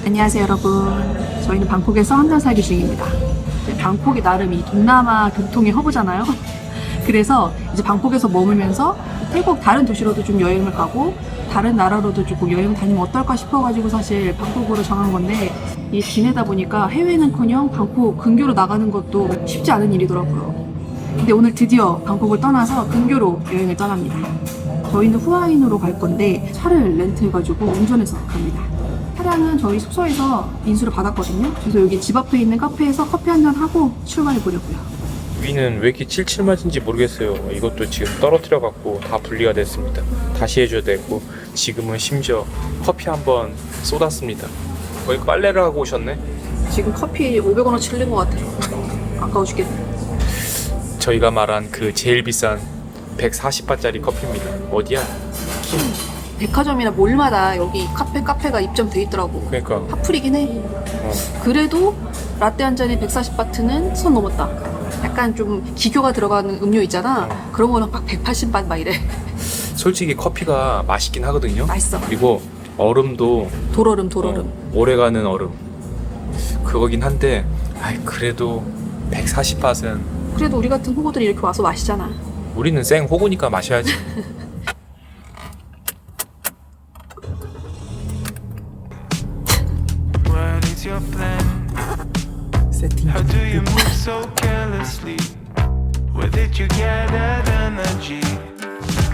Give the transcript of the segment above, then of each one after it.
안녕하세요 여러분. 저희는 방콕에서 한 달 살기 중입니다. 방콕이 나름 이 동남아 교통의 허브잖아요. 그래서 이제 방콕에서 머물면서 태국 다른 도시로도 좀 여행을 가고 다른 나라로도 조금 여행 다니면 어떨까 싶어가지고 사실 방콕으로 정한 건데 이 지내다 보니까 해외는커녕 방콕 근교로 나가는 것도 쉽지 않은 일이더라고요. 근데 오늘 드디어 방콕을 떠나서 근교로 여행을 떠납니다. 저희는 후아인으로 갈 건데 차를 렌트해가지고 운전해서 갑니다. 차량은 저희 숙소에서 인수를 받았거든요. 그래서 여기 집 앞에 있는 카페에서 커피 한잔 하고 출발해 보려고요. 위는 왜 이렇게 칠칠맞은지 모르겠어요. 이것도 지금 떨어뜨려 갖고 다 분리가 됐습니다. 다시 해줘야 되고, 지금은 심지어 커피 한번 쏟았습니다. 거의 빨래를 하고 오셨네. 지금 커피 500원어치 흘린 것 같아요. 아까워 죽겠네. 저희가 말한 그 제일 비싼 140바짜리 커피입니다. 어디야? 백화점이나 몰마다 여기 카페가 입점돼 있더라고. 그러니까 핫플이긴 해. 그래도 라떼 한 잔에 140바트는 선 넘었다. 약간 좀 기교가 들어가는 음료 있잖아. 그런 거는 막 180바 막 이래. 솔직히 커피가 맛있긴 하거든요. 맛있어. 그리고 얼음도 돌얼음. 오래가는 얼음 그거긴 한데, 그래도 140밭은 그래도 우리 같은 호구들이 이렇게 와서 마시잖아. 우리는 생 호구니까 마셔야지. What is your plan? 세팅. How do you move so carelessly? Where did you get that energy?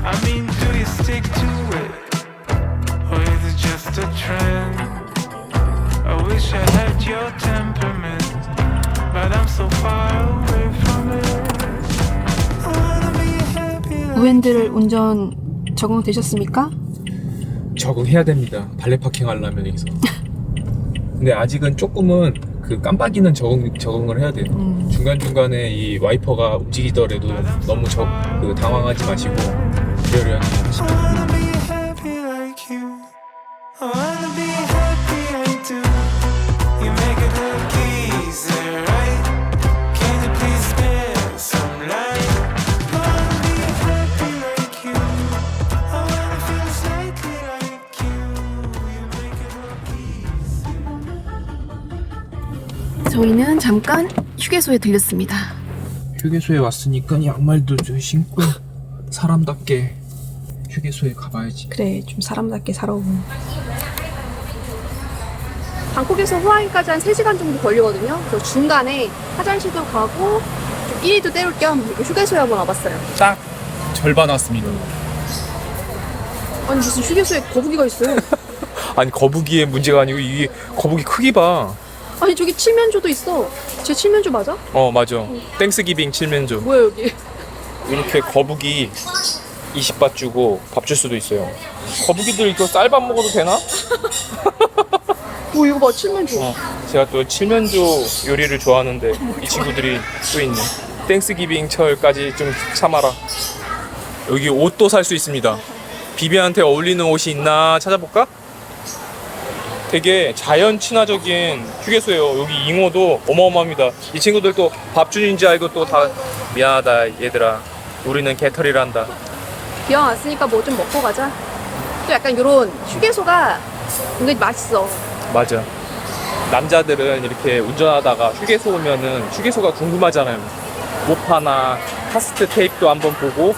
I mean, do you stick to it? Or is it just a trend? I wish I had your temperament, but I'm so far away from it. I wanna be happy like 우엔들 운전 적응되셨습니까? 적응해야 됩니다. 발레 파킹 하려면 여기서. 근데 아직은 조금은 그 깜빡이는 적응을 해야 돼요. 중간중간에 이 와이퍼가 움직이더라도 너무 당황하지 마시고 그러려니 하시고. I wanna be happy like you. I wanna be happy, I do. You make it look easy, right? Can you please spare some light? I wanna be happy like you. I wanna feel slightly like you. You make it look easy. 저희는 잠깐 휴게소에 들렸습니다. 휴게소에 왔으니까 양말도 좀 신고 사람답게 휴게소에 가봐야지. 그래, 좀 사람답게 살아오고. 방콕에서 후아인까지 한 3시간 정도 걸리거든요. 그래서 중간에 화장실도 가고 좀 끼니도 때울 겸 휴게소에 한번 와봤어요. 딱 절반 왔습니다. 아니 무슨 휴게소에 거북이가 있어요. 아니 거북이의 문제가 아니고 이 거북이 크기 봐. 아니 저기 칠면조도 있어. 제 칠면조 맞아? 맞아. 땡스기빙 칠면조. 뭐야 여기? 이렇게 거북이 20밭 주고 밥 줄 수도 있어요. 거북이들 이거 쌀밥 먹어도 되나? 뭐 이거 봐 칠면조. 제가 또 칠면조 요리를 좋아하는데 이 친구들이 또 있네. 땡스기빙 철까지 좀 참아라. 여기 옷도 살 수 있습니다. 비비한테 어울리는 옷이 있나 찾아볼까? 되게 자연 친화적인 휴게소예요. 여기 잉어도 어마어마합니다. 이 친구들도 밥 주인지 알고 또 다 미안하다 얘들아. 우리는 개털이란다. 기왕 왔으니까 뭐 좀 먹고 가자. 또 약간 이런 휴게소가 은근히 맛있어. 맞아. 남자들은 이렇게 운전하다가 휴게소 오면은 휴게소가 궁금하잖아요. 모파나 카스트 테이프도 한번 보고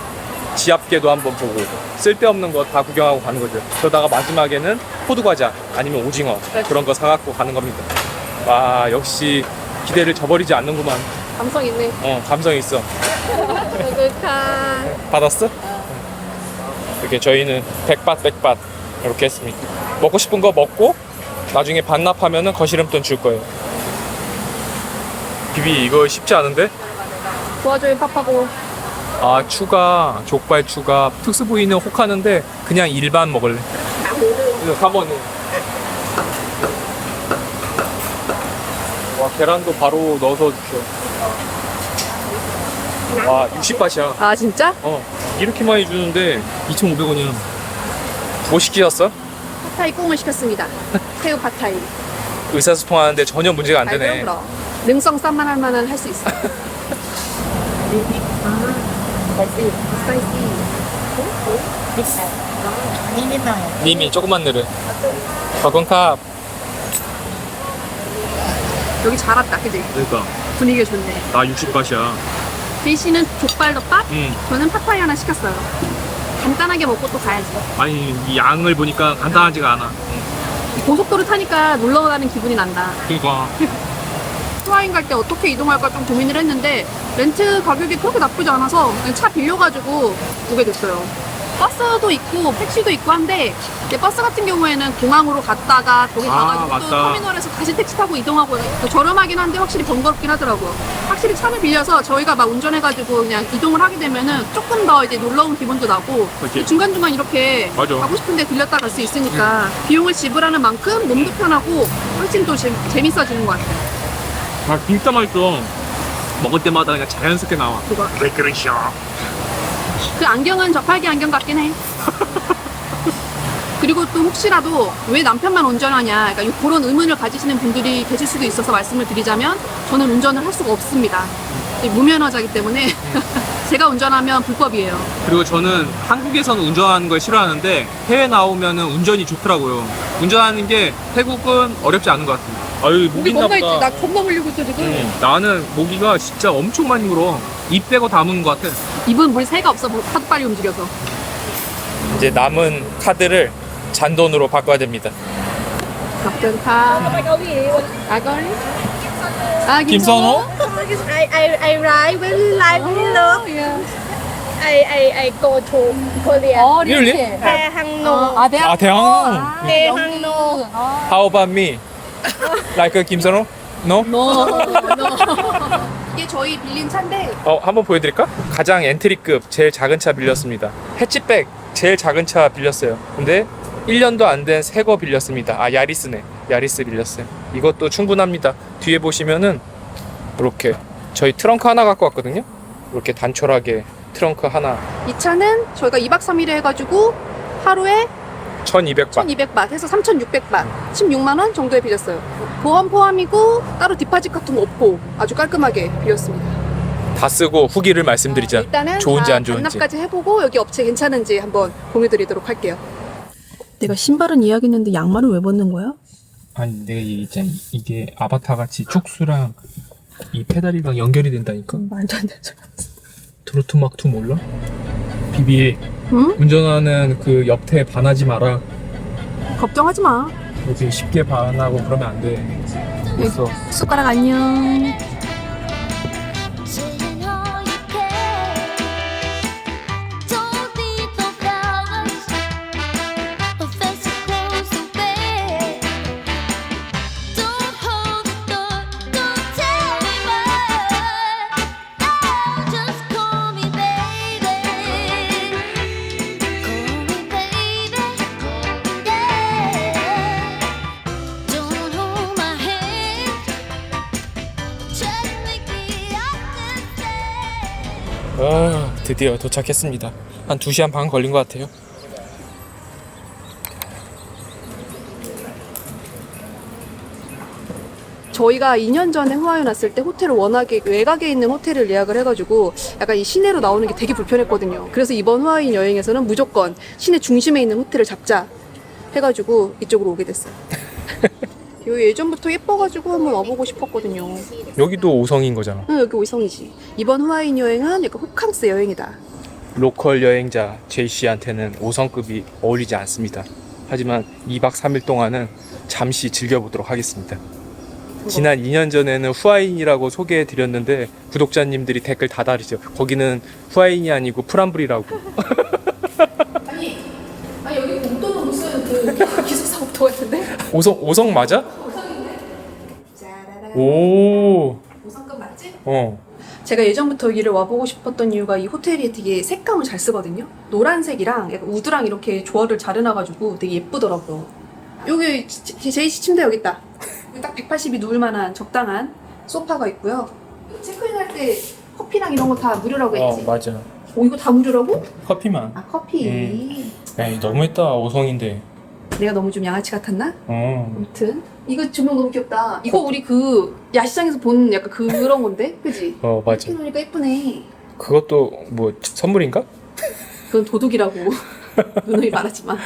지압계도 한번 보고 쓸데없는 거 다 구경하고 가는 거죠. 그러다가 마지막에는 호두과자 아니면 오징어 그런 거 사갖고 가는 겁니다. 와, 역시 기대를 저버리지 않는구만. 감성 있네. 감성 있어. 그렇다. 받았어? 이렇게 저희는 백밭 이렇게 했습니다. 먹고 싶은 거 먹고 나중에 반납하면은 거시름돈 줄 거예요. 비비 이거 쉽지 않은데? 도와줘요 pap하고. 추가 족발 추가 특수 부위는 혹하는데 그냥 일반 먹을래. 그래서 4번은 와, 계란도 바로 넣어서 주셔. 와, 60바트야. 아 진짜? 이렇게 많이 주는데 2,500원이야. 뭐 시키셨어? 팟타이 꽁을 시켰습니다. 새우 팟타이. 의사소통하는데 전혀 문제가 안 되네. 그럼. 능성 쌈만 할 만한 할 수 있어. 님이 조금만 느려. 버건캅 여기 잘 왔다, 그지? 그러니까 분위기가 좋네. 나 60밭이야. 제이 씨는 족발덮밥? 응. 저는 팟타이 하나 시켰어요. 간단하게 먹고 또 가야지. 아니 이 양을 보니까 간단하지가 않아. 고속도로 타니까 놀러 가는 기분이 난다. 그러니까 후아인 갈 때 어떻게 이동할까 좀 고민을 했는데 렌트 가격이 그렇게 나쁘지 않아서 그냥 차 빌려가지고 오게 됐어요. 버스도 있고 택시도 있고 한데 이제 버스 같은 경우에는 공항으로 갔다가 거기 가가지고 또 맞다. 터미널에서 다시 택시 타고 이동하고 저렴하긴 한데 확실히 번거롭긴 하더라고요. 확실히 차를 빌려서 저희가 막 운전해가지고 그냥 이동을 하게 되면은 조금 더 이제 놀러 온 기분도 나고 그치. 중간중간 이렇게 맞아. 가고 싶은데 들렸다 갈 수 있으니까 비용을 지불하는 만큼 몸도 편하고 훨씬 또 재밌어지는 것 같아요. 아 진짜 맛있어. 먹을 때마다 그냥 자연스럽게 나와. 그거. 왜 그러셔? 그 안경은 저팔계 안경 같긴 해. 그리고 또 혹시라도 왜 남편만 운전하냐, 그러니까 그런 의문을 가지시는 분들이 계실 수도 있어서 말씀을 드리자면 저는 운전을 할 수가 없습니다. 무면허자이기 때문에 제가 운전하면 불법이에요. 그리고 저는 한국에서는 운전하는 걸 싫어하는데 해외 나오면은 운전이 좋더라고요. 운전하는 게 태국은 어렵지 않은 것 같습니다. 아유 우리 뭔가 있지? 나 겁나 물리고 있어 지금. 나는 모기가 진짜 엄청 많이 물어. 입 빼고 다 무는 것 같아. 입은 물 새가 없어. 하도 빨리 움직여서. 이제 남은 카드를 잔돈으로 바꿔야 됩니다. 갑자기 다. 아거리? 아 김선호? I ride very light below. I go to Korea. 어, Really? Daehangno. 아, 대학. 대학로. Daehangno. How about me? Like 김선호? No? 이게 저희 빌린 차인데 한번 보여드릴까? 가장 엔트리급 제일 작은 차 빌렸습니다. 해치백 제일 작은 차 빌렸어요. 근데 1년도 안 된 새 거 빌렸습니다. 아 야리스네. 야리스 빌렸어요. 이것도 충분합니다. 뒤에 보시면은 이렇게 저희 트렁크 하나 갖고 왔거든요. 이렇게 단촐하게 트렁크 하나 이 차는 저희가 2박 3일에 해가지고 하루에 1200바 1200바 해서 3600바 16만 원 정도에 빌렸어요. 보험 포함이고 따로 디파짓 같은 거 없고 아주 깔끔하게 빌렸습니다. 다 쓰고 후기를 말씀드리자. 일단은 좋은지 다 안 좋은지. 반납까지 해보고 여기 업체 괜찮은지 한번 공유드리도록 할게요. 내가 신발은 이야기했는데 양말은 왜 벗는 거야? 아니 내가 얘기했잖아. 이게 아바타 같이 촉수랑 이 페달이랑 연결이 된다니까. 말도 안 되는 소리. 트로트막2 몰라? 비비 응? 운전하는 그 옆에 반하지 마라. 걱정하지 마. 이렇게 쉽게 반하고 그러면 안 돼. 됐어. 숟가락 안녕. Saying all you can. Don't need no flowers or fancy clothes to wear. Don't hold the door, don't tell me why. Oh, just call me baby. Call me baby. Yeah. Don't hold my hand. Try to make me understand. 드디어 도착했습니다. 한 2시간 반 걸린 것 같아요. 저희가 2년 전에 후아유 났을 때 호텔을 워낙에 외곽에 있는 호텔을 예약을 해가지고 약간 이 시내로 나오는 게 되게 불편했거든요. 그래서 이번 후아유 여행에서는 무조건 시내 중심에 있는 호텔을 잡자 해가지고 이쪽으로 오게 됐어요. 여기 예전부터 예뻐가지고 한번 와보고 싶었거든요. 여기도 5성인 거잖아. 응, 여기 오성이지. 이번 후아인 여행은 약간 호캉스 여행이다. 로컬 여행자 제이씨한테는 5성급이 어울리지 않습니다. 하지만 2박 3일 동안은 잠시 즐겨보도록 하겠습니다. 지난 2년 전에는 후아인이라고 소개해드렸는데 구독자님들이 댓글 다 다르죠. 거기는 후아인이 아니고 프람블이라고. 아니 여기 공도는 무슨 그 기숙사부터 같은데? 5성 맞아? 짜라란. 오. 5성급 맞지? 어. 제가 예전부터 여기를 와보고 싶었던 이유가 이 호텔이 되게 색감을 잘 쓰거든요. 노란색이랑 약간 우드랑 이렇게 조화를 잘 해놔가지고 되게 예쁘더라고요. 여기 제이씨 침대 여기 있다. 여기 딱 180이 누울 만한 적당한 소파가 있고요. 체크인할 때 커피랑 이런 거 다 무료라고 했지? 맞아. 이거 다 무료라고? 커피만. 아 커피. 에이 너무했다 5성인데. 내가 너무 좀 양아치 같았나? 어. 아무튼 이거 조명 너무 귀엽다. 이거 우리 그 야시장에서 본 약간 그런 건데, 그지? 맞아. 이렇게 놓으니까 예쁘네. 그것도 뭐 선물인가? 그건 도둑이라고 누누이 말하지만.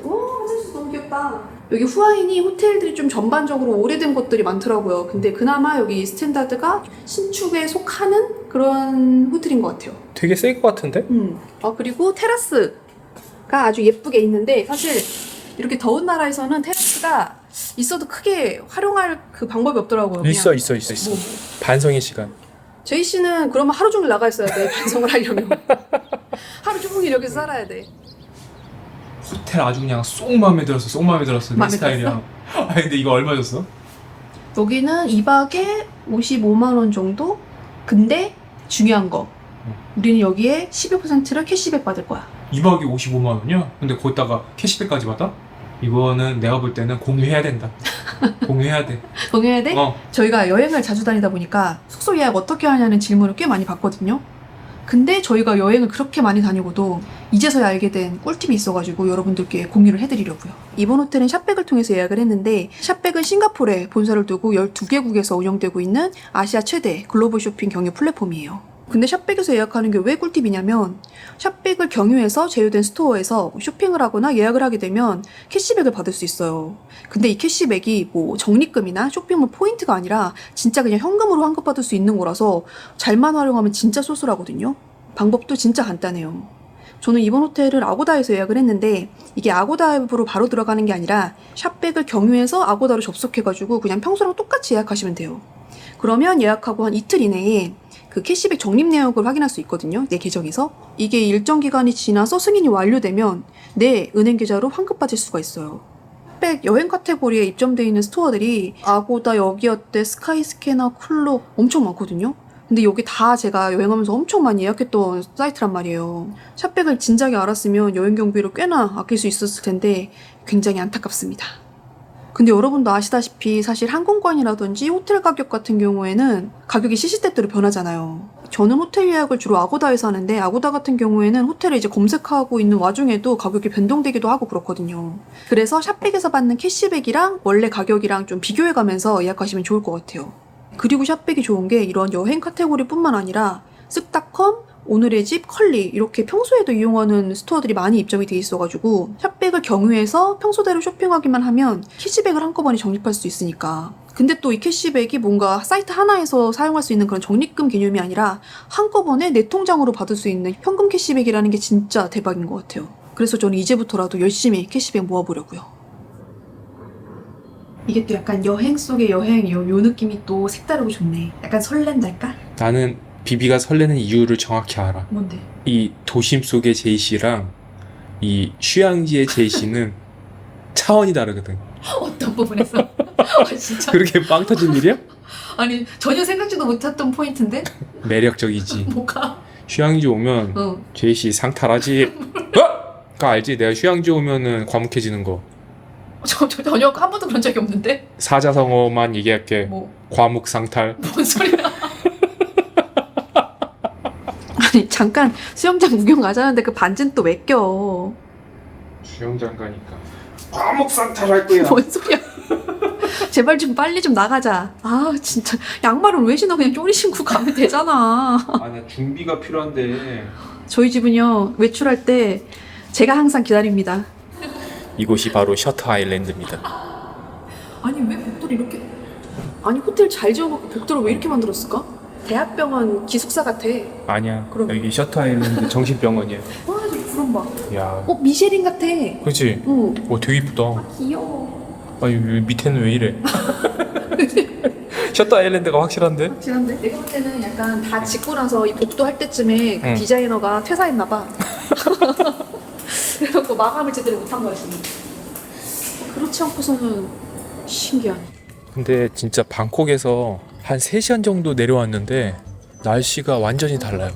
오, 화장실 너무 귀엽다. 여기 후아인이 호텔들이 좀 전반적으로 오래된 것들이 많더라고요. 근데 그나마 여기 스탠다드가 신축에 속하는 그런 호텔인 것 같아요. 되게 셀 것 같은데? 그리고 테라스가 아주 예쁘게 있는데 사실 이렇게 더운 나라에서는 테라스가 있어도 크게 활용할 그 방법이 없더라고요. 그냥. 있어. 뭐. 반성의 시간. 제이 씨는 그러면 하루 종일 나가 있어야 돼. 반성을 하려면. 하루 종일 여기서 살아야 돼. 호텔 아주 그냥 쏙 마음에 들었어. 내 마음에 스타일이야. 아 근데 이거 얼마 줬어? 여기는 2박에 55만 원 정도? 근데 중요한 거. 우리는 여기에 12%를 캐시백 받을 거야. 2박에 55만 원이야? 근데 거기다가 캐시백까지 받아? 이거는 내가 볼 때는 공유해야 된다. 공유해야 돼. 동해야 돼? 저희가 여행을 자주 다니다 보니까 숙소 예약 어떻게 하냐는 질문을 꽤 많이 받거든요. 근데 저희가 여행을 그렇게 많이 다니고도 이제서야 알게 된 꿀팁이 있어가지고 여러분들께 공유를 해드리려고요. 이번 호텔은 샵백을 통해서 예약을 했는데 샵백은 싱가포르에 본사를 두고 12개국에서 운영되고 있는 아시아 최대 글로벌 쇼핑 경유 플랫폼이에요. 근데 샵백에서 예약하는 게 왜 꿀팁이냐면 샵백을 경유해서 제휴된 스토어에서 쇼핑을 하거나 예약을 하게 되면 캐시백을 받을 수 있어요. 근데 이 캐시백이 뭐 적립금이나 쇼핑몰 포인트가 아니라 진짜 그냥 현금으로 환급받을 수 있는 거라서 잘만 활용하면 진짜 쏠쏠하거든요. 방법도 진짜 간단해요. 저는 이번 호텔을 아고다에서 예약을 했는데 이게 아고다 앱으로 바로 들어가는 게 아니라 샵백을 경유해서 아고다로 접속해가지고 그냥 평소랑 똑같이 예약하시면 돼요. 그러면 예약하고 한 이틀 이내에 그 캐시백 적립 내역을 확인할 수 있거든요. 내 계정에서. 이게 일정 기간이 지나서 승인이 완료되면 내 은행 계좌로 환급받을 수가 있어요. 샵백 여행 카테고리에 입점되어 있는 스토어들이 아고다, 여기어때, 스카이스캐너, 클록 엄청 많거든요. 근데 여기 다 제가 여행하면서 엄청 많이 예약했던 사이트란 말이에요. 샵백을 진작에 알았으면 여행 경비를 꽤나 아낄 수 있었을 텐데 굉장히 안타깝습니다. 근데 여러분도 아시다시피 사실 항공권이라든지 호텔 가격 같은 경우에는 가격이 시시때때로 변하잖아요. 저는 호텔 예약을 주로 아고다에서 하는데 아고다 같은 경우에는 호텔을 이제 검색하고 있는 와중에도 가격이 변동되기도 하고 그렇거든요. 그래서 샵백에서 받는 캐시백이랑 원래 가격이랑 좀 비교해가면서 예약하시면 좋을 것 같아요. 그리고 샵백이 좋은 게 이런 여행 카테고리뿐만 아니라 쓱닷컴, 오늘의 집, 컬리 이렇게 평소에도 이용하는 스토어들이 많이 입점이 돼 있어가지고 샵백을 경유해서 평소대로 쇼핑하기만 하면 캐시백을 한꺼번에 적립할 수 있으니까. 근데 또 이 캐시백이 뭔가 사이트 하나에서 사용할 수 있는 그런 적립금 개념이 아니라 한꺼번에 내 통장으로 받을 수 있는 현금 캐시백이라는 게 진짜 대박인 것 같아요. 그래서 저는 이제부터라도 열심히 캐시백 모아보려고요. 이게 또 약간 여행 속의 여행이요. 요 느낌이 또 색다르고 좋네. 약간 설렌달까? 나는 비비가 설레는 이유를 정확히 알아. 뭔데? 이 도심 속의 제이씨랑 이 휴양지의 제이씨는 차원이 다르거든. 어떤 부분에서? 진짜? 그렇게 빵 터진 일이야? 아니 전혀 생각지도 못했던 포인트인데? 매력적이지. 뭐가? 휴양지 오면 응. 제이씨 상탈하지. 어? 그거 알지? 내가 휴양지 오면은 과묵해지는 거. 저 전혀 한 번도 그런 적이 없는데? 사자성어만 얘기할게. 뭐? 과묵 상탈. 뭔 소리야? 아니 잠깐 수영장 구경 가자는데 그 반지는 또 왜 껴? 수영장 가니까 과묵 상탈 할 거야. 뭔 소리야? 제발 좀 빨리 좀 나가자. 아 진짜 양말을 왜 신어? 그냥 쪼리 신고 가면 되잖아. 아, 나 준비가 필요한데. 저희 집은요 외출할 때 제가 항상 기다립니다. 이곳이 바로 셔터 아일랜드입니다. 아니 왜 복도를 이렇게 아니 호텔 잘 지어놓고 복도를 왜 이렇게 만들었을까? 대학병원 기숙사 같아. 아니야. 그럼. 여기 셔터 아일랜드 정신병원이야. 와 저 구름 봐. 야. 미쉐린 같아. 그렇지? 응. 오, 되게 이쁘다. 귀여워. 아니, 밑에는 왜 이래? 셔터 아일랜드가 확실한데? 확실한데? 내가 볼 때는 약간 다 짓고 나서 이 복도 할 때쯤에 그 응. 디자이너가 퇴사했나 봐. 그래서 마감을 제대로 못한 거야 지금. 그렇지 않고서는 신기하네. 근데 진짜 방콕에서 한 3시간 정도 내려왔는데 날씨가 완전히 달라요.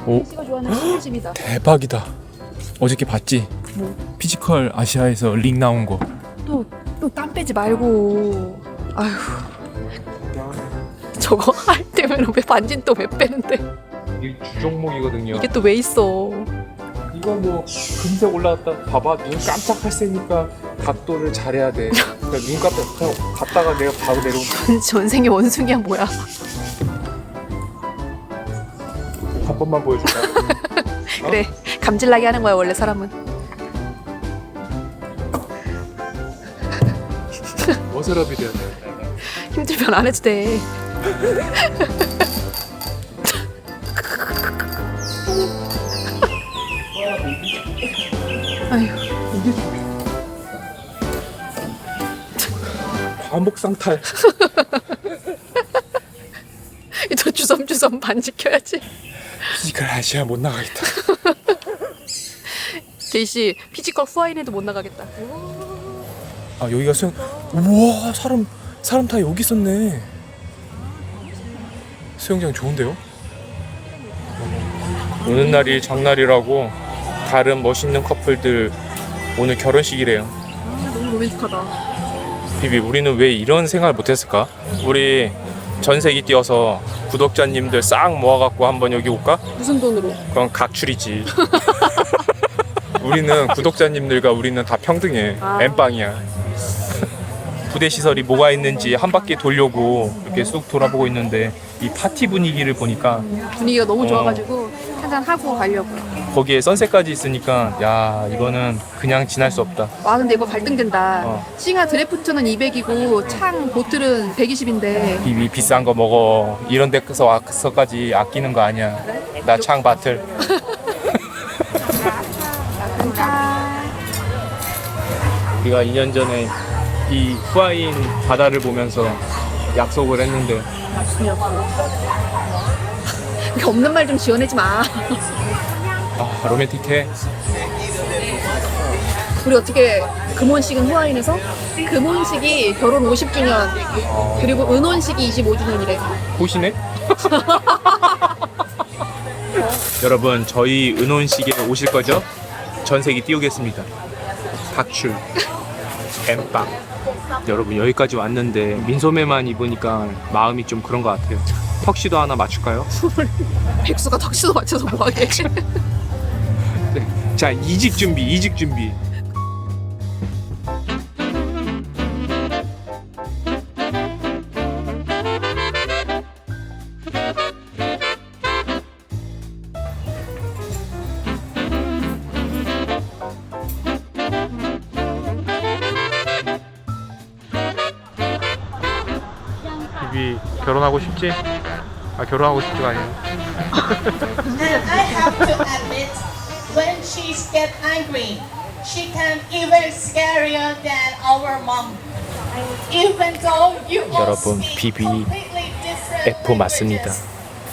오, 씨가 좋아하는 신혼집이다. 대박이다. 어저께 봤지? 뭐? 피지컬 아시아에서 링 나온 거. 또 땀 빼지 말고. 아휴. 저거 할 때면 왜 반지는 또 왜 빼는데? 이게 주종목이거든요. 이게 또 왜 있어? 이거 뭐 금세 올라갔다. 봐봐, 눈 깜짝할 새니까 각도를 잘해야 돼. 그러니까 눈 깜짝 갔다가 내가 바로 내려온다. 전생의 원숭이야 뭐야? 한 번만 보여줄까? 그래 감질나게 하는 거야 원래 사람은. 어스럽이 돼야 돼. 힘들면 안 해도 돼. 아휴. 과목상탈. 저 주섬주섬 반지켜야지. 피지컬 아시아 못 나가겠다. 제이씨 피지컬 후아인에도 못 나가겠다. 아 여기가 수영. 우와 사람 다 여기 있었네. 수영장 좋은데요? 오는 날이 장날이라고 다른 멋있는 커플들 오늘 결혼식이래요. 너무 로맨틱하다. 비비 우리는 왜 이런 생각을 못했을까? 우리 전세기 뛰어서 구독자님들 싹 모아갖고 한번 여기 올까? 무슨 돈으로? 그건 각출이지. 우리는 구독자님들과 우리는 다 평등해. 아. 엠빵이야. 부대 시설이 뭐가 있는지 한 바퀴 돌려고 이렇게 쑥 돌아보고 있는데 이 파티 분위기를 보니까 분위기가 너무 좋아가지고 한잔 하고 가려고요. 거기에 선셋까지 있으니까 야 이거는 그냥 지날 수 없다. 와 근데 이거 갈등된다. 어. 싱하 드래프트는 200이고 창 보틀은 120인데 비비 비싼 거 먹어. 이런 데서 와서까지 아끼는 거 아니야. 나 창 바틀. 우리가 2년 전에 이 후아인 바다를 보면서 약속을 했는데 없는 말 좀 지어내지 마. 아 로맨틱해. 우리 어떻게 금혼식은 후아인에서? 금혼식이 결혼 50주년 그리고 은혼식이 25주년이래. 보시네? 여러분 저희 은혼식에 오실 거죠? 전세기 띄우겠습니다. 박출 엠빵. 여러분 여기까지 왔는데 민소매만 입으니까 마음이 좀 그런 것 같아요. 턱시도 하나 맞출까요? 백수가 턱시도 맞춰서 뭐하게. 네. 자 이직 준비. 비비 결혼하고 싶지? 아 결혼하고 싶지가 아니에요. And I have to admit, when she get angry, she can even scarier than our mom. Even though you all 여러분, speak 비비 completely different F 맞습니다. languages,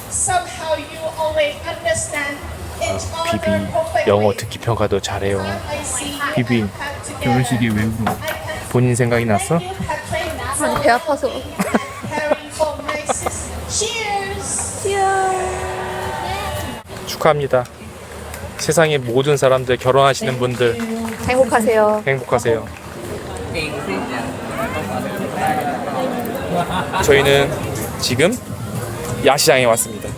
somehow you always understand each 비비 other perfectly. 영어 듣기 평가도 잘해요. I see you 비비 and Pat together. 결혼식에 왜 울어? I can 본인 생각이 났어? you Katrina from 배 아파서. Harry for my sister. Cheers! 축하합니다. 세상의 모든 사람들 결혼하시는 분들 행복하세요. 행복하세요. 저희는 지금 야시장에 왔습니다.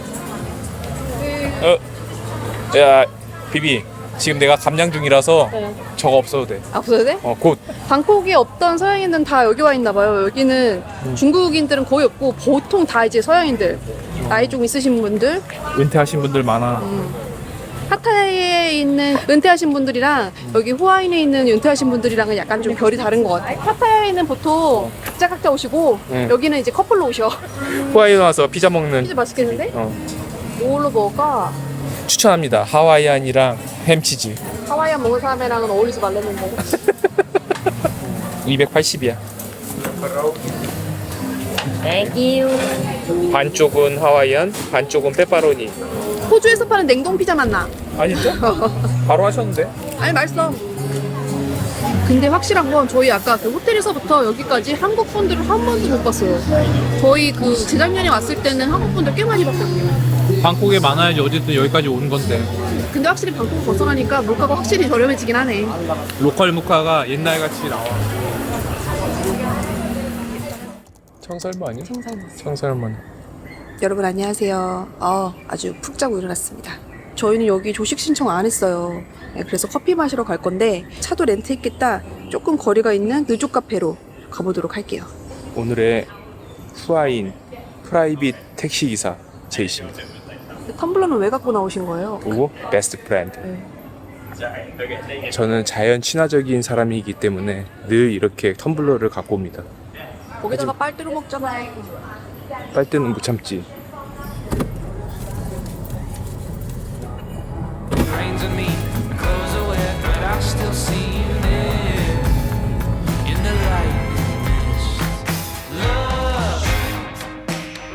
야 비비 지금 내가 감량 중이라서 저거 없어도 돼. 없어도 돼? 곧. 방콕에 없던 서양인들은 다 여기 와 있나 봐요. 여기는 중국인들은 거의 없고 보통 다 이제 서양인들. 나이 좀 있으신 분들, 은퇴하신 분들 많아. 파타야에 있는 은퇴하신 분들이랑 여기 후아인에 있는 은퇴하신 분들이랑은 약간 좀 결이 다른 것 같아. 파타야에는 보통 각자 오시고 여기는 이제 커플로 오셔. 후아이에 와서 피자 먹는 진짜 맛있겠는데? 뭘로 먹을까? 추천합니다. 하와이안이랑 햄치즈. 하와이안 먹은 사람이랑은 어울리지 말랬는데. 280이야. Thank you. 반쪽은 하와이안, 반쪽은 페퍼로니. 호주에서 파는 냉동 피자 맛나. 아 진짜? 바로 하셨는데? 아니 맛있어. 근데 확실한 건 저희 아까 그 호텔에서부터 여기까지 한국 분들을 한 번도 못 봤어요. 저희 그 재작년에 왔을 때는 한국 분들 꽤 많이 봤거든요. 방콕에 많아야지 어쨌든 여기까지 오는 건데. 근데 확실히 방콕 벗어나니까 물가가 확실히 저렴해지긴 하네. 로컬 무카가 옛날같이 나와. 청설모 아니야? 청설모. 여러분 안녕하세요. 아주 푹 자고 일어났습니다. 저희는 여기 조식 신청 안 했어요. 그래서 커피 마시러 갈 건데 차도 렌트했겠다. 조금 거리가 있는 느조 카페로 가보도록 할게요. 오늘의 후아인 프라이빗 택시 기사 제이씨입니다. 텀블러는 왜 갖고 나오신 거예요? 그리고 베스트 프렌드. 저는 자연 친화적인 사람이기 때문에 늘 이렇게 텀블러를 갖고 옵니다. 거기다가 빨대로 먹잖아. 빨대는 못 참지. Rains on me, my clothes are wet, but I still see you there in the lightness. Love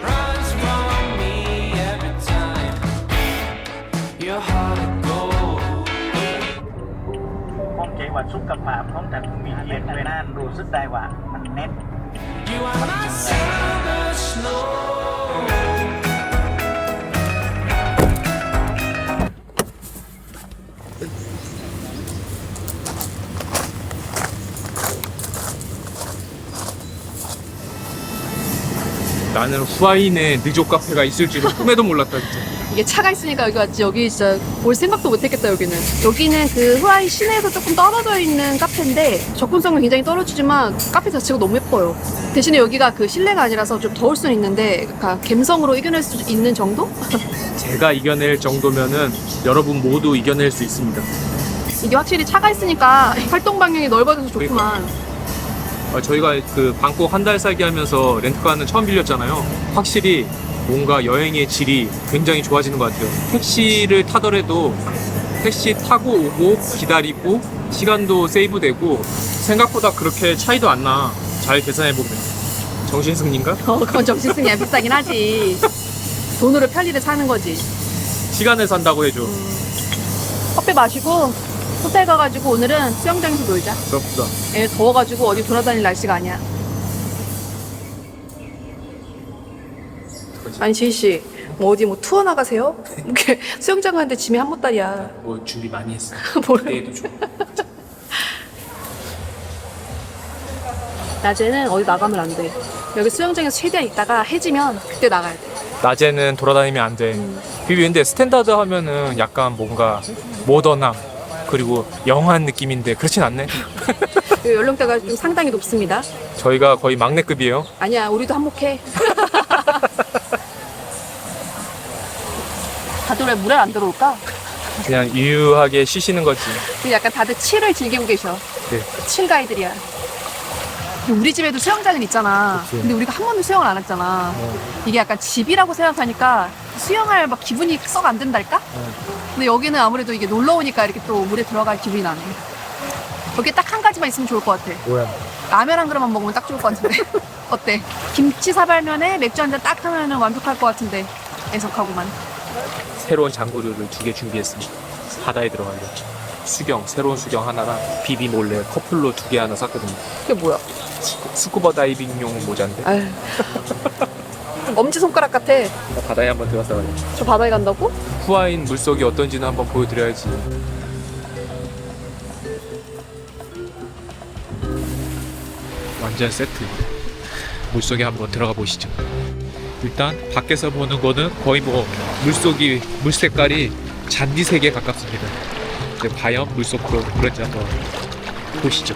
runs from me every time your heart goes. ผมใจว่าสุขภาพของท่านผู้มีเกียรติเวลารู้สึกได้ว่ามันเน็ต You are my summer snow. 나는 후아인에 느조 카페가 있을 줄은 꿈에도 몰랐다 진짜. 이게 차가 있으니까 여기 왔지. 여기 진짜 올 생각도 못했겠다. 여기는 그 후아이 시내에서 조금 떨어져 있는 카페인데 접근성은 굉장히 떨어지지만 카페 자체가 너무 예뻐요. 대신에 여기가 그 실내가 아니라서 좀 더울 수는 있는데 그러니까 감성으로 이겨낼 수 있는 정도? 제가 이겨낼 정도면은 여러분 모두 이겨낼 수 있습니다. 이게 확실히 차가 있으니까 활동 반경이 넓어져서 좋구만. 저희가 그 방콕 한 달 살기 하면서 렌트카는 처음 빌렸잖아요. 확실히 뭔가 여행의 질이 굉장히 좋아지는 것 같아요. 택시를 타더라도 택시 타고 오고 기다리고 시간도 세이브되고 생각보다 그렇게 차이도 안 나. 잘 계산해보면. 정신승리인가? 그건 정신승리야. 비싸긴 하지. 돈으로 편리를 사는 거지. 시간을 산다고 해줘. 커피 마시고 호텔 가가지고 오늘은 수영장에서 놀자. 부럽다. 더워가지고 어디 돌아다닐 날씨가 아니야. 아니 지희씨 뭐 어디 뭐 투어 나가세요? 이렇게 수영장 가는데 짐이 한 보따리야. 뭐 준비 많이 했어. 뭘. 내일도 좀. 낮에는 어디 나가면 안 돼. 여기 수영장에서 최대한 있다가 해지면 그때 나가야 돼. 낮에는 돌아다니면 안 돼. 비비 근데 스탠다드 하면은 약간 뭔가 모던함 그리고 영한 느낌인데 그렇진 않네. 여기 연령대가 좀 상당히 높습니다. 저희가 거의 막내급이에요. 아니야, 우리도 한몫해. 다들 왜 물에 안 들어올까? 그냥 유유하게 쉬시는 거지. 약간 다들 칠을 즐기고 계셔. 네. 칠 가이들이야. 우리 집에도 수영장은 있잖아. 그치. 근데 우리가 한 번도 수영을 안 했잖아. 이게 약간 집이라고 생각하니까 수영할 막 기분이 썩 안 든달까? 근데 여기는 아무래도 이게 놀러 오니까 이렇게 또 물에 들어갈 기분이 나네. 여기 딱 한 가지만 있으면 좋을 것 같아. 뭐야? 라면 한 그릇만 먹으면 딱 좋을 것 같은데. 어때? 김치 사발면에 맥주 한 잔 딱 하면 완벽할 것 같은데. 애석하구만. 새로운 장구류를 2개 준비했습니다. 바다에 들어가려고. 수경, 새로운 수경 하나랑 비비 몰래 커플로 2개 하나 샀거든요. 그게 뭐야? 스쿠버 다이빙용 모자인데. 아유. 엄지손가락 같아. 바다에 한번 들어갔다 와요. 저 바다에 간다고? 후아인 물속이 어떤지는 한번 보여드려야지. 완전 세트. 물속에 한번 들어가 보시죠. 일단 밖에서 보는 거는 거의 뭐 물속이 물 색깔이 잔디색에 가깝습니다. 이제 과연 물속도 그런지 한번 보시죠.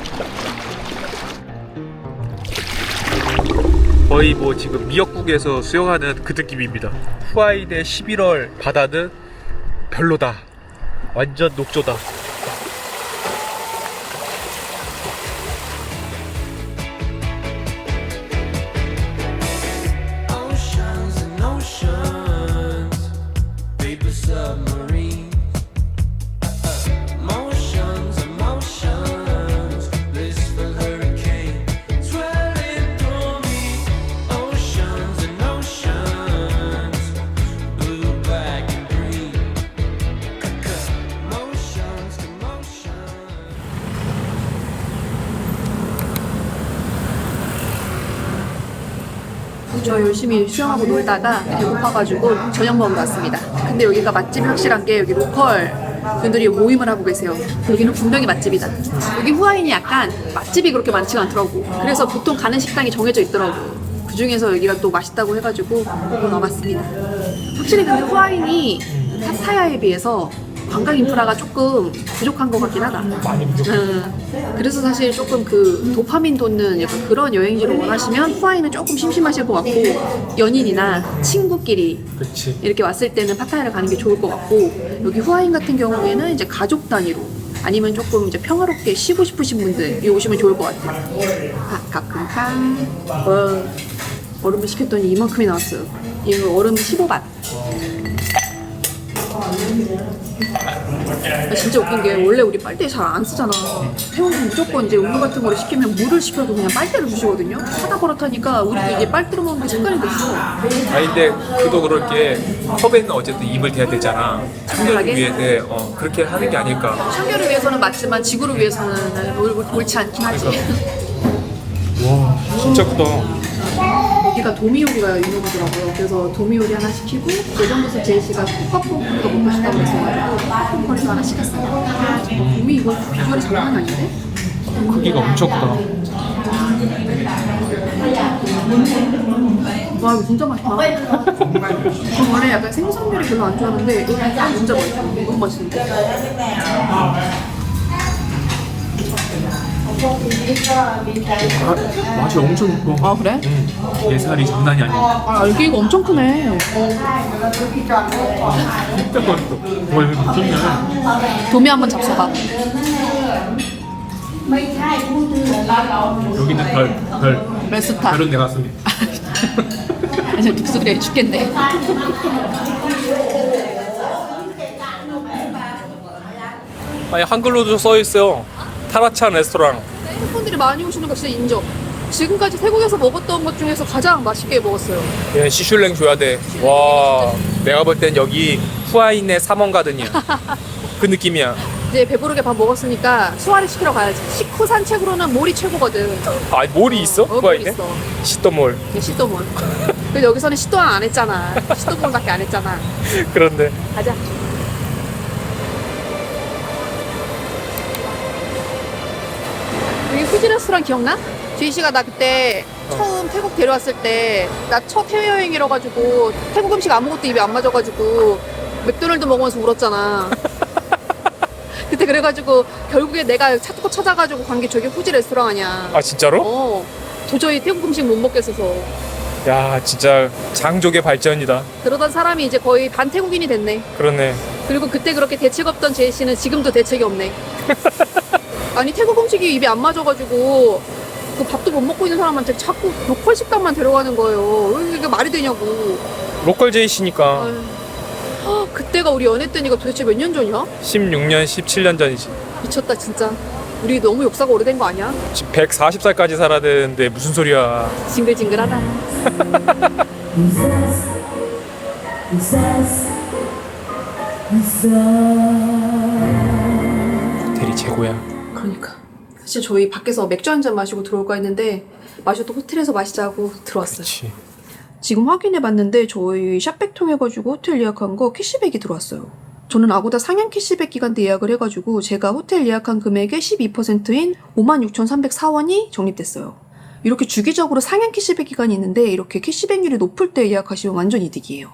거의 뭐 지금 미역국에서 수영하는 그 느낌입니다. 후아인의 11월 바다는 별로다. 완전 녹조다. Oceans and oceans, paper submarines. Motions and motions, blissful hurricane swirling through me. Oceans and oceans, blue, black and green. Motions to motions. 저 열심히 수영하고 놀다가 배고파가지고 저녁 먹으러 왔습니다. 근데 여기가 맛집이 확실한 게 여기 로컬 분들이 모임을 하고 계세요. 여기는 분명히 맛집이다. 여기 후아인이 약간 맛집이 그렇게 많지가 않더라고. 그래서 보통 가는 식당이 정해져 있더라고. 그 중에서 여기가 또 맛있다고 해가지고 보고 남았습니다. 확실히 근데 후아인이 파타야에 비해서 관광 인프라가 조금 부족한 것 같긴 하다. 많이 부족해. 그래서 사실 조금 그 도파민 돋는 약간 그런 여행지를 원하시면 후아이는 조금 심심하실 것 같고, 연인이나 친구끼리 그치. 이렇게 왔을 때는 파타야를 가는 게 좋을 것 같고, 여기 후아인 같은 경우에는 이제 가족 단위로 아니면 조금 이제 평화롭게 쉬고 싶으신 분들 여기 오시면 좋을 것 같아요. 가끔가 얼음을 시켰더니 이만큼이 나왔어요. 이거 얼음 15밭. 진짜 웃긴 게 원래 우리 빨대 잘 안 쓰잖아. 태국은 무조건 이제 음료 같은 거를 시키면 물을 시켜도 그냥 빨대를 주시거든요. 하다 버릇하니까 우리도 이제 빨대로 먹는 게 습관이 됐어. 아니 근데 그도 그럴 게 컵에는 어쨌든 입을 대야 되잖아. 참견을 하게? 위해서 그렇게 하는 게 아닐까. 청결을 위해서는 맞지만 지구를 위해서는 옳지 않긴 하지. 와 진짜 크다. 여기가 도미 요리가 유명하더라고요. 그래서 도미 요리 하나 시키고 예전부터 제이씨가 볶아뽕거리가 먹고 싶다고 해서 볶아뽕거리도 하나 시켰어요. 도미 이거 비주얼이 장난 아닌데? 크기가 엄청 크다. 와 이거 진짜 맛있다. 저 원래 약간 생선 요리 별로 안 좋아하는데 이거 진짜 맛있어. 너무 맛있는데? 맛이 엄청 있고. 아 그래? 예살이 장난이 아니야. 아 알갱이가 엄청 크네. 진짜 맛있어. 와 이거 미쳤네. 도미 한번 잡숴봐. 여기는 별. 메스타. 별은 내가 씁니다. 이제 독수리 죽겠네. 아니 한글로도 써 있어요. 타라찬 레스토랑. 태국분들이 많이 오시는 거 진짜 인정. 지금까지 태국에서 먹었던 것 중에서 가장 맛있게 먹었어요. 얘 시슐랭 줘야 돼. 와 내가 볼 땐 여기 후아인의 3원 가든이야. 그 느낌이야. 이제 배부르게 밥 먹었으니까 수화를 시키러 가야지. 식후 산책으로는 몰이 최고거든. 아 몰이 있어? 몰 후아인에? 있어. 시또몰. 시도몰. 근데 여기서는 시도안 안 했잖아. 시도몰밖에 안 했잖아. 그런데 가자. 여기 후지 레스토랑 기억나? 제이씨가 나 그때 처음 태국 데려왔을 때 나 첫 해외여행이라 가지고 태국 음식 아무것도 입에 안 맞아가지고 맥도날드 먹으면서 울었잖아. 그때 그래가지고 결국에 내가 찾고 찾아가지고 간 게 저기 후지 레스토랑 아니야. 아 진짜로? 도저히 태국 음식 못 먹겠어서. 야 진짜 장족의 발전이다. 그러던 사람이 이제 거의 반 태국인이 됐네. 그러네. 그리고 그때 그렇게 대책 없던 제이씨는 지금도 대책이 없네. 아니 태국 음식이 입에 안 맞아가지고 그 밥도 못 먹고 있는 사람한테 자꾸 로컬 식당만 데려가는 거예요. 이게 말이 되냐고. 로컬 제이시니까 아유. 그때가 우리 연애 때니까 도대체 몇 년 전이야? 16년 17년 전이지. 미쳤다 진짜. 우리 너무 역사가 오래된 거 아니야? 지금 140살까지 살아야 되는데 무슨 소리야. 징글징글하다. 호텔이 최고야. 그러니까 사실 저희 밖에서 맥주 한잔 마시고 들어올까 했는데 마셔도 호텔에서 마시자고 들어왔어요. 그렇지. 지금 확인해봤는데 저희 샵백 통해가지고 호텔 예약한 거 캐시백이 들어왔어요. 저는 아고다 상향 캐시백 기간 때 예약을 해가지고 제가 호텔 예약한 금액의 12%인 56,304원이 적립됐어요. 이렇게 주기적으로 상향 캐시백 기간이 있는데 이렇게 캐시백률이 높을 때 예약하시면 완전 이득이에요.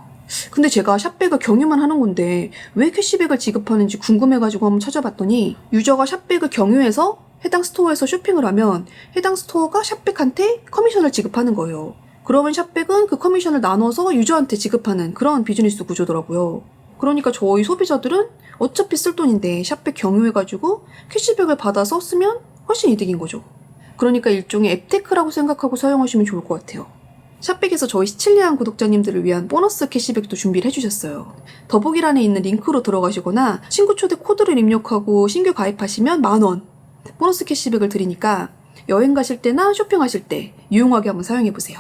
근데 제가 샵백을 경유만 하는 건데 왜 캐시백을 지급하는지 궁금해가지고 한번 찾아봤더니 유저가 샵백을 경유해서 해당 스토어에서 쇼핑을 하면 해당 스토어가 샵백한테 커미션을 지급하는 거예요. 그러면 샵백은 그 커미션을 나눠서 유저한테 지급하는 그런 비즈니스 구조더라고요. 그러니까 저희 소비자들은 어차피 쓸 돈인데 샵백 경유해가지고 캐시백을 받아서 쓰면 훨씬 이득인 거죠. 그러니까 일종의 앱테크라고 생각하고 사용하시면 좋을 것 같아요. 샵백에서 저희 시칠리안 구독자님들을 위한 보너스 캐시백도 준비를 해주셨어요. 더보기란에 있는 링크로 들어가시거나 친구 초대 코드를 입력하고 신규 가입하시면 10,000원 보너스 캐시백을 드리니까 여행 가실 때나 쇼핑하실 때 유용하게 한번 사용해보세요.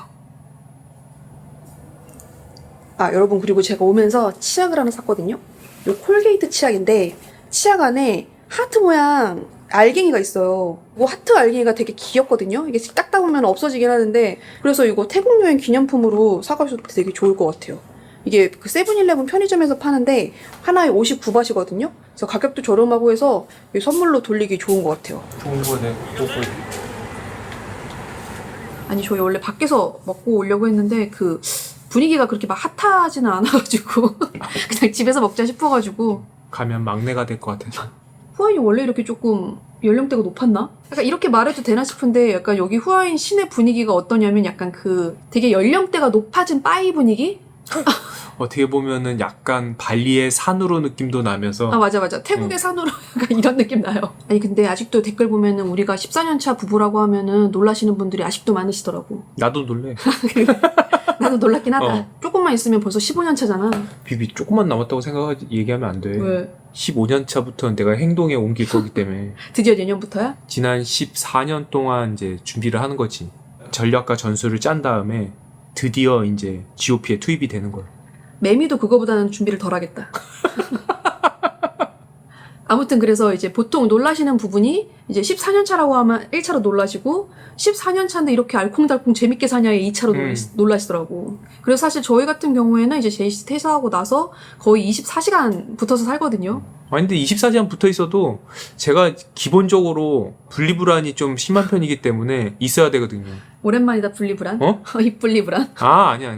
아 여러분 그리고 제가 오면서 치약을 하나 샀거든요. 이 콜게이트 치약인데 치약 안에 하트 모양 알갱이가 있어요. 이 하트 알갱이가 되게 귀엽거든요. 이게 닦다 보면 없어지긴 하는데 그래서 이거 태국 여행 기념품으로 사가셔도 되게 좋을 것 같아요. 이게 그 세븐일레븐 편의점에서 파는데 하나에 59바트거든요. 그래서 가격도 저렴하고 해서 선물로 돌리기 좋은 것 같아요. 좋은 거네. 아니 저희 원래 밖에서 먹고 오려고 했는데 그 분위기가 그렇게 막 핫하지는 않아가지고 그냥 집에서 먹자 싶어가지고 가면 막내가 될 것 같아서. 후아인이 원래 이렇게 조금 연령대가 높았나? 약간 이렇게 말해도 되나 싶은데 약간 여기 후아인 시내 분위기가 어떠냐면 약간 그 되게 연령대가 높아진 빠이 분위기? 어떻게 보면은 약간 발리의 산으로 느낌도 나면서 아 맞아 태국의 산으로 약간 이런 느낌 나요. 아니 근데 아직도 댓글 보면은 우리가 14년차 부부라고 하면은 놀라시는 분들이 아직도 많으시더라고. 나도 놀래. 나도 놀랍긴 하다. 어. 조금만 있으면 벌써 15년 차잖아. 비비 조금만 남았다고 생각하지 얘기하면 안 돼. 왜? 15년 차부터는 내가 행동에 옮길 거기 때문에 드디어 내년부터야? 지난 14년 동안 이제 준비를 하는 거지. 전략과 전술을 짠 다음에 드디어 이제 GOP에 투입이 되는 거야. 매미도 그거보다는 준비를 덜 하겠다. 아무튼 그래서 이제 보통 놀라시는 부분이 이제 14년 차라고 하면 1차로 놀라시고 14년 차인데 이렇게 알콩달콩 재밌게 사냐에 2차로 놀라시더라고. 그래서 사실 저희 같은 경우에는 이제 제이씨 퇴사하고 나서 거의 24시간 붙어서 살거든요. 아니 근데 24시간 붙어 있어도 제가 기본적으로 분리불안이 좀 심한 편이기 때문에 있어야 되거든요. 오랜만이다 분리불안. 어? 입분리불안. 아니야.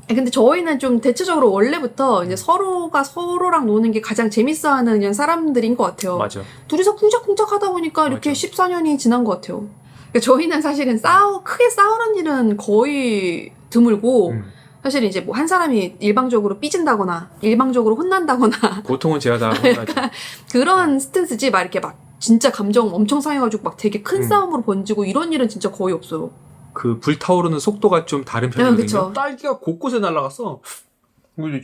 근데 저희는 좀 대체적으로 원래부터 이제 서로가 서로랑 노는 게 가장 재밌어하는 그냥 사람들인 것 같아요. 맞아. 둘이서 쿵짝쿵짝 하다 보니까 이렇게 맞아. 14년이 지난 것 같아요. 그러니까 저희는 사실은 크게 싸우는 일은 거의 드물고, 사실 이제 뭐 한 사람이 일방적으로 삐진다거나, 일방적으로 혼난다거나, 보통은 제가 다 혼나지. 그런 스탠스지, 막 이렇게 막 진짜 감정 엄청 상해가지고 막 되게 큰 싸움으로 번지고 이런 일은 진짜 거의 없어요. 그 불타오르는 속도가 좀 다른 편이거든요. 그쵸. 딸기가 곳곳에 날아갔어.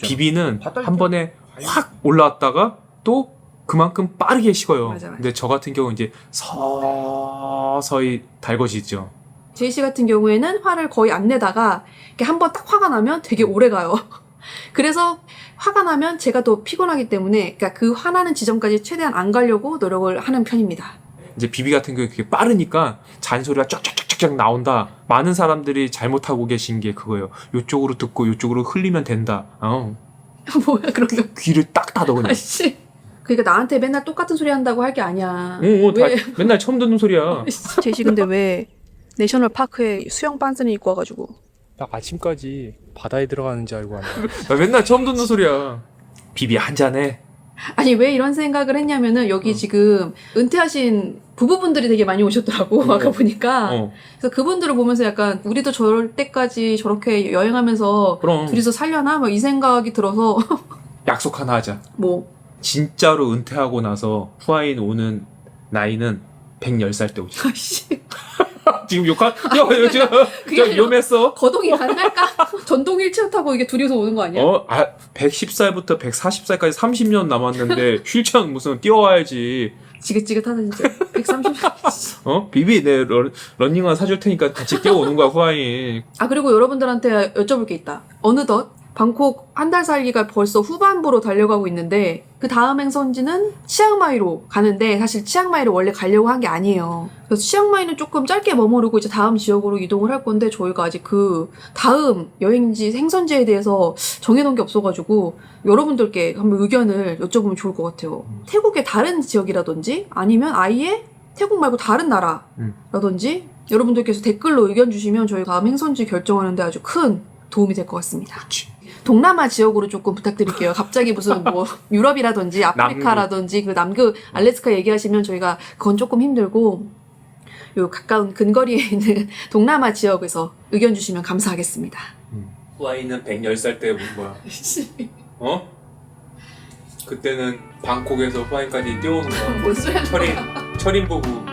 비비는 밭딸기야. 한 번에 확 올라왔다가 또 그만큼 빠르게 식어요. 맞아. 근데 저 같은 경우는 이제 서서히 달궈지죠. 제이씨 같은 경우에는 화를 거의 안 내다가 이렇게 한 번 딱 화가 나면 되게 오래 가요. 그래서 화가 나면 제가 더 피곤하기 때문에 그러니까 그 화나는 지점까지 최대한 안 가려고 노력을 하는 편입니다. 이제 비비 같은 경우에 그게 빠르니까 잔소리가 쫙쫙쫙쫙 나온다. 많은 사람들이 잘못하고 계신 게 그거예요. 요쪽으로 듣고 요쪽으로 흘리면 된다. 뭐야 그런 거. 귀를 딱 닫아 그냥. 아씨. 그러니까 나한테 맨날 똑같은 소리 한다고 할 게 아니야. 맨날 처음 듣는 소리야. 제이씨 근데 왜 내셔널 파크에 수영 반스를 입고 와가지고. 나 아침까지 바다에 들어가는지 알고 왔네. 나 맨날 처음 듣는 소리야. 비비 한 잔해. 아니 왜 이런 생각을 했냐면은 여기 지금 은퇴하신 부부분들이 되게 많이 오셨더라고 아까 보니까. 그래서 그분들을 보면서 약간 우리도 저럴 때까지 저렇게 여행하면서 그럼. 둘이서 살려나 막 이 생각이 들어서 약속 하나 하자. 뭐 진짜로 은퇴하고 나서 후아인 오는 나이는 110살 때 오자. 아씨 지금 저 위험했어. 거동이 가능할까? 전동 휠체어 타고 이게 둘이서 오는 거 아니야? 110살부터 140살까지 30년 남았는데 휠체어는 무슨 뛰어와야지. 지긋지긋하다 진짜. 130. 비비 내 러닝화 사줄 테니까 같이 뛰어오는 거야 후아인. 아 그리고 여러분들한테 여쭤볼 게 있다. 어느덧 방콕 한 달 살기가 벌써 후반부로 달려가고 있는데 그 다음 행선지는 치앙마이로 가는데 사실 치앙마이를 원래 가려고 한 게 아니에요. 그래서 치앙마이는 조금 짧게 머무르고 이제 다음 지역으로 이동을 할 건데 저희가 아직 그 다음 여행지 행선지에 대해서 정해놓은 게 없어가지고 여러분들께 한번 의견을 여쭤보면 좋을 것 같아요. 태국의 다른 지역이라든지 아니면 아예 태국 말고 다른 나라라든지 여러분들께서 댓글로 의견 주시면 저희 다음 행선지 결정하는데 아주 큰 도움이 될 것 같습니다. 그렇지. 동남아 지역으로 조금 부탁드릴게요. 갑자기 무슨 뭐 유럽이라든지 아프리카라든지 그 남극 알래스카 얘기하시면 저희가 그건 조금 힘들고 요 가까운 근거리에 있는 동남아 지역에서 의견 주시면 감사하겠습니다. 후아인은 110살 때 온 거야. 그때는 방콕에서 후아인까지 뛰어오는 거야. 뭔 소리야? 철인 부부.